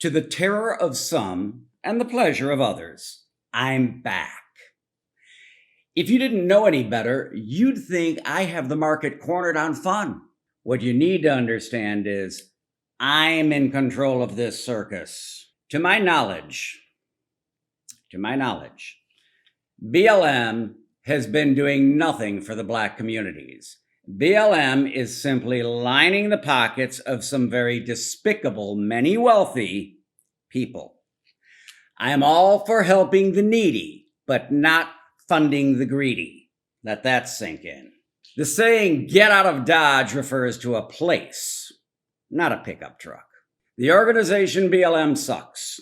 To the terror of some and the pleasure of others, I'm back. If you didn't know any better, you'd think I have the market cornered on fun. What you need to understand is I'm in control of this circus. To my knowledge, BLM has been doing nothing for the Black communities. BLM is simply lining the pockets of some very despicable, many wealthy people. I am all for helping the needy, but not funding the greedy. Let that sink in. The saying, get out of Dodge, refers to a place, not a pickup truck. The organization BLM sucks.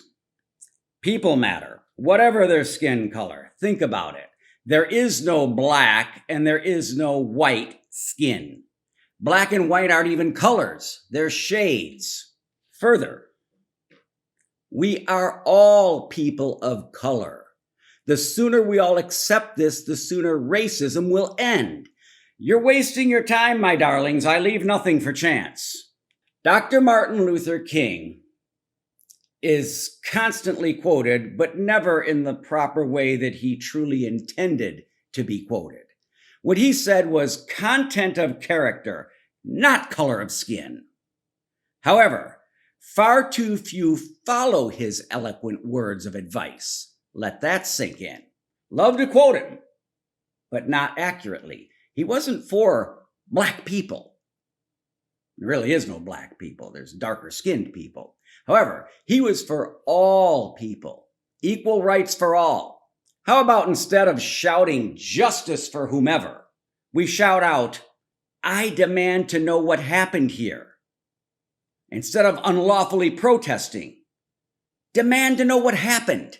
People matter, whatever their skin color. Think about it. There is no black and there is no white skin. Black and white aren't even colors, they're shades. Further, we are all people of color. The sooner we all accept this, the sooner racism will end. You're wasting your time, my darlings. I leave nothing for chance. Dr. Martin Luther King is constantly quoted, but never in the proper way that he truly intended to be quoted. What he said was content of character, not color of skin. However, far too few follow his eloquent words of advice. Let that sink in. Love to quote him, but not accurately. He wasn't for black people. There really is no black people. There's darker skinned people. However, he was for all people, equal rights for all. How about instead of shouting justice for whomever, we shout out, I demand to know what happened here. Instead of unlawfully protesting, demand to know what happened.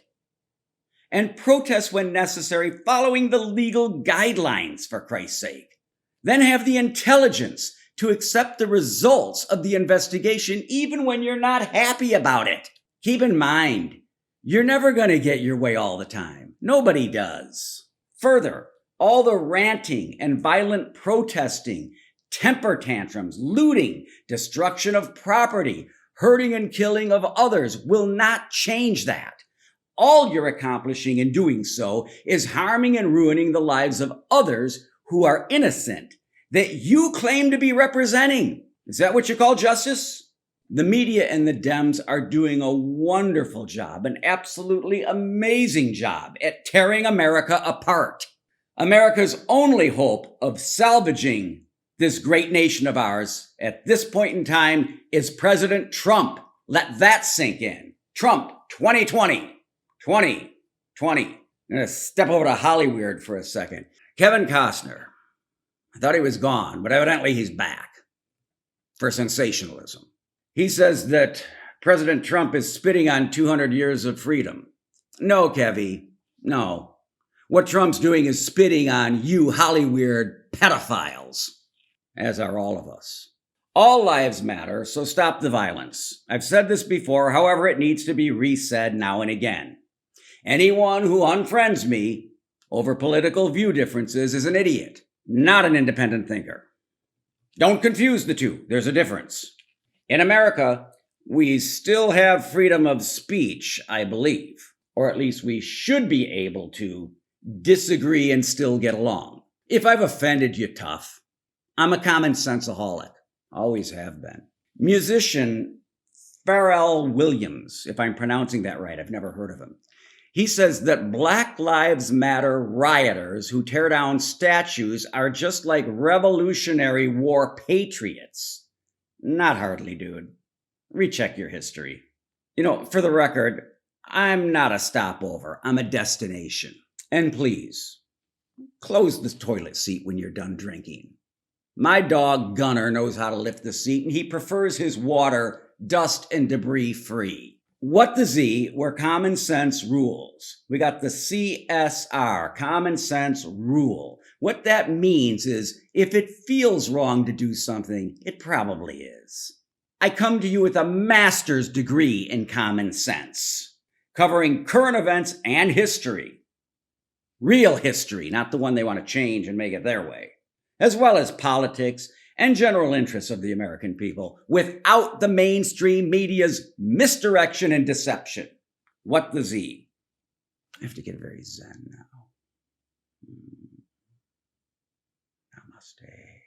And protest when necessary, following the legal guidelines, for Christ's sake. Then have the intelligence to accept the results of the investigation even when you're not happy about it. Keep in mind, you're never going to get your way all the time. Nobody does. Further, all the ranting and violent protesting, temper tantrums, looting, destruction of property, hurting and killing of others will not change that. All you're accomplishing in doing so is harming and ruining the lives of others who are innocent, that you claim to be representing. Is that what you call justice? The media and the Dems are doing a wonderful job, an absolutely amazing job at tearing America apart. America's only hope of salvaging this great nation of ours at this point in time is President Trump. Let that sink in. Trump 2020. 2020. I'm going to step over to Hollywood for a second. Kevin Costner. I thought he was gone, but evidently he's back for sensationalism. He says that President Trump is spitting on 200 years of freedom. No, Kevy, no. What Trump's doing is spitting on you Hollywood pedophiles, as are all of us. All lives matter, so stop the violence. I've said this before, however, it needs to be resaid now and again. Anyone who unfriends me over political view differences is an idiot, not an independent thinker. Don't confuse the two. There's a difference. In America, we still have freedom of speech, I believe, or at least we should be able to disagree and still get along. If I've offended you, tough. I'm a common senseaholic. Always have been. Musician Pharrell Williams, if I'm pronouncing that right, I've never heard of him. He says that Black Lives Matter rioters who tear down statues are just like Revolutionary War patriots. Not hardly, dude. Recheck your history. You know, for the record, I'm not a stopover. I'm a destination. And please, close the toilet seat when you're done drinking. My dog Gunner knows how to lift the seat, and he prefers his water dust and debris free. What the Z, where common sense rules. We got the CSR, common sense rule. What that means is if it feels wrong to do something, it probably is. I come to you with a master's degree in common sense, covering current events and history. Real history, not the one they want to change and make it their way, as well as politics and general interests of the American people without the mainstream media's misdirection and deception. What the Z? I have to get very zen now. Namaste.